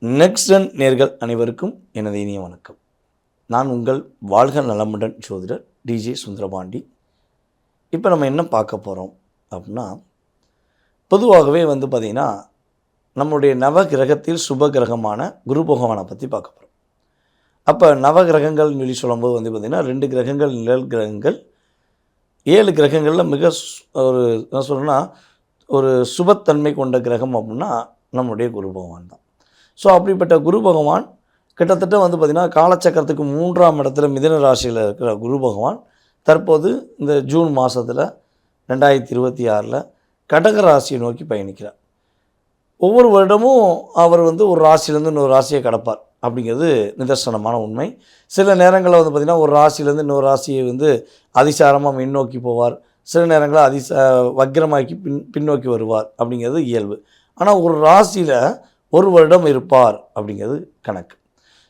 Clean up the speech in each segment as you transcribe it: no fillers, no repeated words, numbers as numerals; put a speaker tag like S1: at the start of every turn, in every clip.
S1: Next gen நேர்கள் அனைவருக்கும் எனது இனிய வணக்கம். நான் உங்கள் வாழ்க நலமுடன் ஜோதிடர் டிஜே சுந்தரபாண்டி. இப்போ நம்ம என்ன பார்க்க போகிறோம் அப்படின்னா, பொதுவாகவே பார்த்திங்கன்னா நம்மளுடைய நவகிரகத்தில் சுப கிரகமான குரு பகவானை பற்றி பார்க்க போகிறோம். அப்போ நவகிரகங்கள்னு சொல்லி சொல்லும்போது பார்த்திங்கன்னா 2 கிரகங்கள் நிழல் கிரகங்கள், 7 கிரகங்களில் மிக ஒரு என்ன சொல்கிறேன்னா ஒரு சுபத்தன்மை கொண்ட கிரகம் அப்படின்னா நம்முடைய குரு பகவான் தான். ஸோ அப்படிப்பட்ட குரு பகவான் கிட்டத்தட்ட பார்த்திங்கன்னா காலச்சக்கரத்துக்கு 3ஆம் இடத்துல மிதுன ராசியில் இருக்கிற குரு பகவான் தற்போது இந்த ஜூன் மாதத்தில் 2026 கடக ராசியை நோக்கி பயணிக்கிறார். ஒவ்வொரு வருடமும் அவர் ஒரு ராசியிலேருந்து இன்னொரு ராசியை கடப்பார் அப்படிங்கிறது நிதர்சனமான உண்மை. சில நேரங்களில் பார்த்திங்கன்னா ஒரு ராசியிலேருந்து இன்னொரு ராசியை அதிசாரமாக முன்னோக்கி போவார், சில நேரங்களில் வக்ரமாக்கி பின்னோக்கி வருவார் அப்படிங்கிறது இயல்பு. ஆனால் ஒரு ராசியில் ஒரு வருடம் இருப்பார் அப்படிங்கிறது கணக்கு.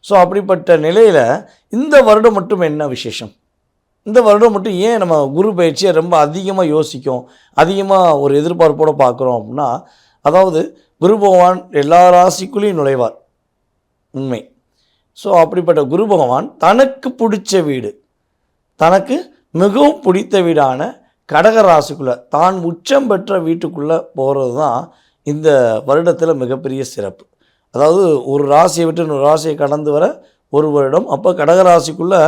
S1: ஸோ அப்படிப்பட்ட நிலையில் இந்த வருடம் மட்டும் என்ன விசேஷம், இந்த வருடம் மட்டும் ஏன் நம்ம குரு பயிற்சியை ரொம்ப அதிகமாக யோசிக்கும், அதிகமாக ஒரு எதிர்பார்ப்போடு பார்க்குறோம் அப்படின்னா, அதாவது குரு பகவான் எல்லா ராசிக்குள்ளேயும் நுழைவார், உண்மை. ஸோ அப்படிப்பட்ட குரு பகவான் தனக்கு பிடிச்ச வீடு, தனக்கு மிகவும் பிடித்த வீடான கடக ராசிக்குள்ளே தான் உச்சம் பெற்ற வீட்டுக்குள்ளே போகிறது தான் இந்த வருடத்தில் மிகப்பெரிய சிறப்பு. அதாவது ஒரு ராசியை விட்டு இன்னொரு ராசியை கடந்து வர ஒரு வருடம். அப்போ கடகராசிக்குள்ளே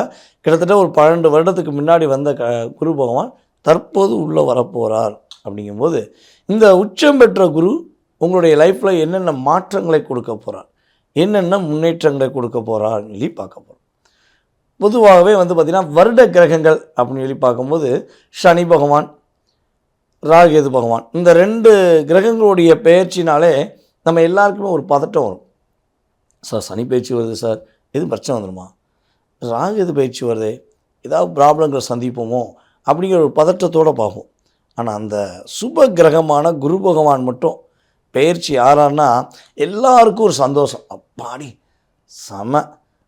S1: கிட்டத்தட்ட ஒரு 12 வருடத்துக்கு முன்னாடி வந்த குரு பகவான் தற்போது உள்ளே வரப்போகிறார். அப்படிங்கும்போது இந்த உச்சம் பெற்ற குரு உங்களுடைய லைஃப்பில் என்னென்ன மாற்றங்களை கொடுக்க போகிறார், என்னென்ன முன்னேற்றங்களை கொடுக்க போகிறார்னு சொல்லி பார்க்க போகிறோம். பொதுவாகவே பார்த்திங்கன்னா வருட கிரகங்கள் அப்படின்னு சொல்லி பார்க்கும்போது சனி பகவான், ராகேது பகவான், இந்த 2 கிரகங்களுடைய பெயர்ச்சினாலே நம்ம எல்லாருக்குமே ஒரு பதட்டம் வரும். சார் சனி பயிற்சி வருது சார், எதுவும் பிரச்சனை வந்துடுமா, ராகேது பயிற்சி வருதே ஏதாவது ப்ராப்ளங்களை சந்திப்போமோ அப்படிங்கிற ஒரு பதட்டத்தோடு பார்ப்போம். ஆனால் அந்த சுப கிரகமான குரு பகவான் மட்டும் பெயர்ச்சி ஆறான்னா எல்லாருக்கும் ஒரு சந்தோஷம். அப்பாடி செம,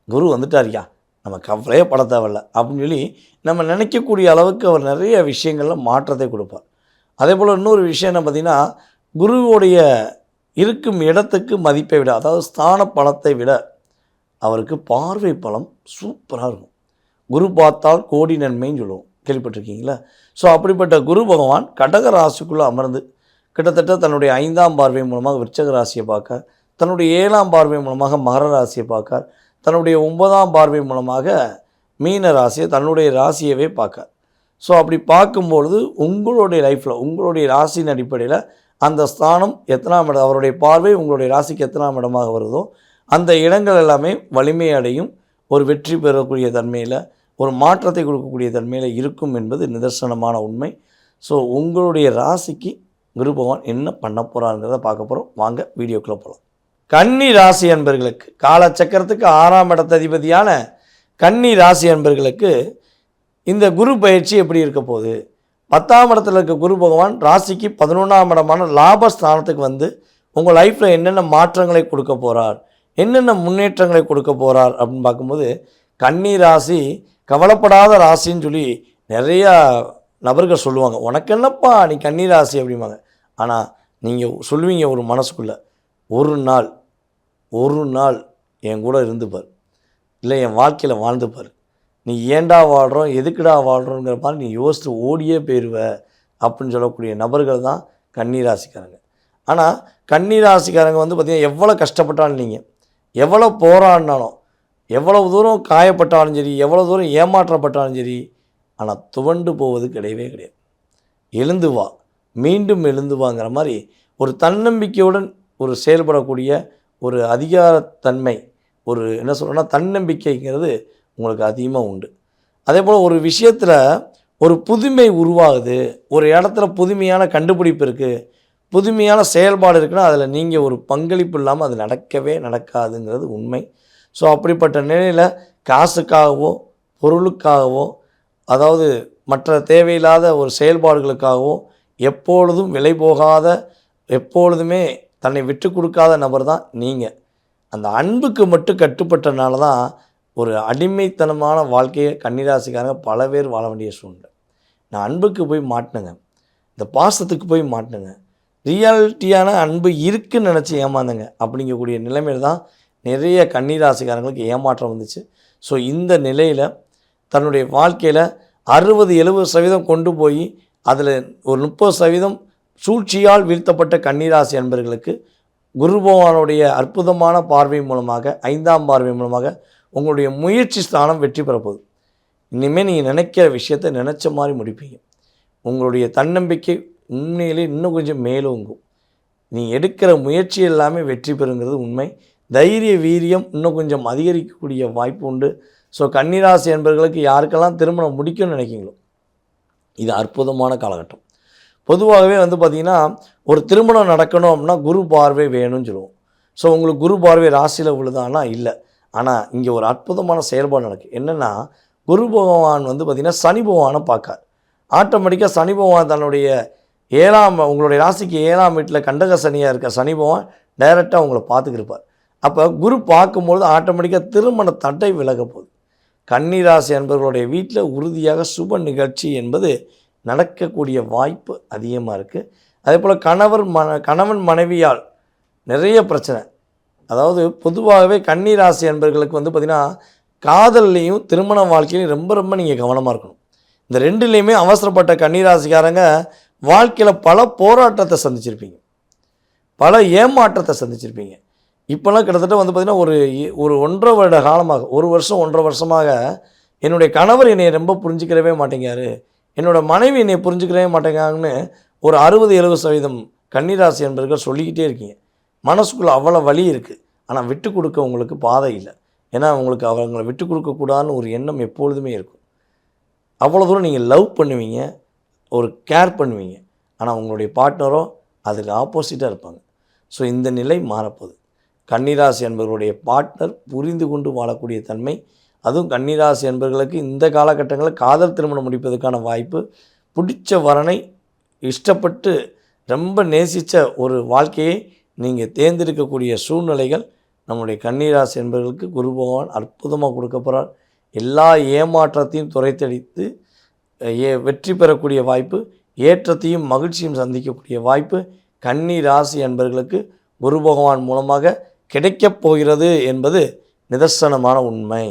S1: குரு வந்துட்டாரியா, நம்ம கவலையே பட தேவையில்லை அப்படின்னு சொல்லி நம்ம நினைக்கக்கூடிய அளவுக்கு அவர் நிறைய விஷயங்களில் மாற்றத்தை கொடுப்பார். அதே போல் இன்னொரு விஷயம் என்ன பார்த்திங்கன்னா, குருவுடைய இருக்கும் இடத்துக்கு மதிப்பை விட, அதாவது ஸ்தான பலத்தை விட அவருக்கு பார்வை பலம் சூப்பராக இருக்கும். குரு பார்த்தால் கோடி நன்மைன்னு சொல்லுவோம், கேள்விப்பட்டிருக்கீங்களா? ஸோ அப்படிப்பட்ட குரு பகவான் கடக ராசிக்குள்ளே அமர்ந்து கிட்டத்தட்ட தன்னுடைய 5ஆம் பார்வை மூலமாக விருச்சக ராசியை பார்க்க, தன்னுடைய 7ஆம் பார்வை மூலமாக மகர ராசியை பார்க்க, தன்னுடைய 9ஆம் பார்வை மூலமாக மீன ராசியை, தன்னுடைய ராசியவே பார்க்க. ஸோ அப்படி பார்க்கும்பொழுது உங்களுடைய லைஃப்பில் உங்களுடைய ராசியின் அடிப்படையில் அந்த ஸ்தானம் எத்தனாம் இடம், அவருடைய பார்வை உங்களுடைய ராசிக்கு எத்தனாம் இடமாக வருதோ அந்த இடங்கள் எல்லாமே வலிமை அடையும், ஒரு வெற்றி பெறக்கூடிய தன்மையில், ஒரு மாற்றத்தை கொடுக்கக்கூடிய தன்மையில் இருக்கும் என்பது நிதர்சனமான உண்மை. ஸோ உங்களுடைய ராசிக்கு குரு பகவான் என்ன பண்ண போகிறாங்கிறத பார்க்க போகிறோம். வாங்க வீடியோக்குள்ளே போகலாம். கன்னி ராசி அன்பர்களுக்கு, காலச்சக்கரத்துக்கு 6ஆம் இடத்ததிபதியான கன்னி ராசி அன்பர்களுக்கு இந்த குரு பயிற்சி எப்படி இருக்க போகுது, 10ஆம் இடத்துல இருக்க குரு பகவான் ராசிக்கு 11ஆம் இடமான லாபஸ்தானத்துக்கு உங்கள் லைஃப்பில் என்னென்ன மாற்றங்களை கொடுக்க போகிறார், என்னென்ன முன்னேற்றங்களை கொடுக்க போகிறார் அப்படின்னு பார்க்கும்போது, கன்னி ராசி கவலைப்படாத ராசின்னு சொல்லி நிறையா நபர்கள் சொல்லுவாங்க. உனக்கு என்னப்பா நீ கன்னி ராசி அப்படிம்பாங்க. ஆனால் நீங்கள் சொல்லுவீங்க ஒரு மனசுக்குள்ளே, ஒரு நாள் என் கூட இருந்துப்பார், இல்லை என் வாழ்க்கையில் வாழ்ந்துப்பார், நீ ஏண்டா வாழ்கிறோம் எதுக்குடா வாழ்கிறோங்கிற மாதிரி நீ யோசித்து ஓடியே போயிடுவ அப்படின்னு சொல்லக்கூடிய நபர்கள் தான் கன்னிராசிக்காரங்க. ஆனால் கன்னிராசிக்காரங்க பார்த்திங்கன்னா எவ்வளோ கஷ்டப்பட்டாலும், நீங்கள் எவ்வளோ போராடினாலும், எவ்வளோ தூரம் காயப்பட்டாலும் சரி, எவ்வளோ தூரம் ஏமாற்றப்பட்டாலும் சரி, ஆனால் துவண்டு போவது கிடையவே கிடையாது. எழுந்து வா, மீண்டும் எழுந்து வாங்கிற மாதிரி ஒரு தன்னம்பிக்கையுடன் ஒரு செயல்படக்கூடிய ஒரு அதிகாரத்தன்மை, ஒரு என்ன சொல்கிறேன்னா தன்னம்பிக்கைங்கிறது உங்களுக்கு அதிகமாக உண்டு. அதே போல் ஒரு விஷயத்தில் ஒரு புதுமை உருவாகுது, ஒரு இடத்துல புதுமையான கண்டுபிடிப்பு இருக்குது, புதுமையான செயல்பாடு இருக்குன்னா அதில் நீங்கள் ஒரு பங்களிப்பு இல்லாமல் அது நடக்கவே நடக்காதுங்கிறது உண்மை. ஸோ அப்படிப்பட்ட நிலையில் காசுக்காகவோ பொருளுக்காகவோ, அதாவது மற்ற தேவையில்லாத ஒரு செயல்பாடுகளுக்காகவோ எப்பொழுதும் விலை போகாத, எப்பொழுதுமே தன்னை விட்டு கொடுக்காத நபர் தான் நீங்கள். அந்த அன்புக்கு மட்டும் கட்டுப்பட்டனால தான் ஒரு அடிமைத்தனமான வாழ்க்கையை கன்னிராசிக்காரங்க பல பேர் வாழ வேண்டிய சூழ்நிலை. நான் அன்புக்கு போய் மாட்டினேங்க, இந்த பாசத்துக்கு போய் மாட்டினேங்க, ரியாலிட்டியான அன்பு இருக்குன்னு நினச்சி ஏமாந்தங்க அப்படிங்கக்கூடிய நிலைமையில் தான் நிறைய கன்னிராசிக்காரங்களுக்கு ஏமாற்றம் வந்துச்சு. ஸோ இந்த நிலையில் தன்னுடைய வாழ்க்கையில் 60-70% கொண்டு போய் அதில் ஒரு 30% சூழ்ச்சியால் வீழ்த்தப்பட்ட கன்னிராசி அன்பர்களுக்கு குரு பகவானுடைய அற்புதமான பார்வை மூலமாக 5ஆம் பார்வை மூலமாக உங்களுடைய முயற்சி ஸ்தானம் வெற்றி பெறப்போகுது. இனிமேல் நீங்கள் நினைக்கிற விஷயத்தை நினச்ச மாதிரி முடிப்பீங்க. உங்களுடைய தன்னம்பிக்கை உண்மையிலே இன்னும் கொஞ்சம் மேலோங்கும். நீ எடுக்கிற முயற்சி எல்லாமே வெற்றி பெறுங்கிறது உண்மை. தைரிய வீரியம் இன்னும் கொஞ்சம் அதிகரிக்கக்கூடிய வாய்ப்பு உண்டு. ஸோ கன்னிராசி என்பவர்களுக்கு யாருக்கெல்லாம் திருமணம் முடிக்கும்னு நினைக்கிங்களோ இது அற்புதமான காலகட்டம். பொதுவாகவே பார்த்திங்கன்னா ஒரு திருமணம் நடக்கணும் அப்படின்னா குரு பார்வை வேணும்னு சொல்லுவோம். ஸோ உங்களுக்கு குரு பார்வை ராசியில் விழுதானா இல்லை. ஆனால் இங்கே ஒரு அற்புதமான செயல்பாடு நடக்குது. என்னென்னா குரு பகவான் பார்த்திங்கன்னா சனி பகவானை பார்க்கார். ஆட்டோமேட்டிக்காக சனி பகவான் தன்னுடைய உங்களுடைய ராசிக்கு 7ஆம் வீட்டில் கண்டக சனியாக இருக்க சனி பகவான் டைரெக்டாக உங்களை பார்த்துக்கிருப்பார். அப்போ குரு பார்க்கும்பொழுது ஆட்டோமேட்டிக்காக திருமண தடை விலக போகுது. கன்னிராசி என்பவர்களுடைய வீட்டில் உறுதியாக சுப நிகழ்ச்சி என்பது நடக்கக்கூடிய வாய்ப்பு அதிகமாக இருக்குது. அதே போல் கணவன் மனைவியால் நிறைய பிரச்சனை. அதாவது பொதுவாகவே கன்னிராசி என்பவர்களுக்கு பார்த்திங்கன்னா காதல்லையும் திருமண வாழ்க்கையிலையும் ரொம்ப ரொம்ப நீங்கள் கவனமாக இருக்கணும். இந்த ரெண்டுலேயுமே அவசரப்பட்ட கன்னிராசிக்காரங்க வாழ்க்கையில் பல போராட்டத்தை சந்திச்சிருப்பீங்க, பல ஏமாற்றத்தை சந்திச்சிருப்பீங்க. இப்போல்லாம் கிட்டத்தட்ட பார்த்திங்கன்னா ஒரு 1.5 வருட காலமாக 1 வருஷம் 1.5 வருஷமாக என்னுடைய கணவர் என்னை ரொம்ப புரிஞ்சுக்கிறவே மாட்டேங்காரு, என்னோடய மனைவி என்னை புரிஞ்சுக்கிறவே மாட்டேங்காங்கன்னு ஒரு 60-70% கன்னிராசி என்பவர்கள் சொல்லிக்கிட்டே இருக்கீங்க. மனசுக்குள்ளே அவ்வளோ வலி இருக்குது. ஆனால் விட்டு கொடுக்க உங்களுக்கு பாதை இல்லை. ஏன்னா உங்களுக்கு அவங்களை விட்டு கொடுக்கக்கூடாதுன்னு ஒரு எண்ணம் எப்பொழுதுமே இருக்கும். அவ்வளோ தூரம் நீங்கள் லவ் பண்ணுவீங்க, ஒரு கேர் பண்ணுவீங்க. ஆனால் உங்களுடைய பார்ட்னரோ அதுக்கு ஆப்போசிட்டாக இருப்பாங்க. ஸோ இந்த நிலை மாறப்போகுது. கன்னிராசி என்பவர்களுடைய பார்ட்னர் புரிந்து கொண்டு வாழக்கூடிய தன்மை, அதுவும் கன்னிராசி என்பவர்களுக்கு இந்த காலகட்டங்களில் காதல் திருமணம் முடிப்பதற்கான வாய்ப்பு, பிடிச்ச வரனை இஷ்டப்பட்டு ரொம்ப நேசித்த ஒரு வாழ்க்கையை நீங்கள் தேர்ந்தெடுக்கக்கூடிய சூழ்நிலைகள் நம்முடைய கன்னிராசி என்பவர்களுக்கு குரு பகவான் அற்புதமாக கொடுக்க போகிறார். எல்லா ஏமாற்றத்தையும் துரைத்தடித்து வெற்றி பெறக்கூடிய வாய்ப்பு, ஏற்றத்தையும் மகிழ்ச்சியும் சந்திக்கக்கூடிய வாய்ப்பு கன்னிராசி என்பவர்களுக்கு குரு பகவான் மூலமாக கிடைக்கப் போகிறது என்பது நிதர்சனமான உண்மை.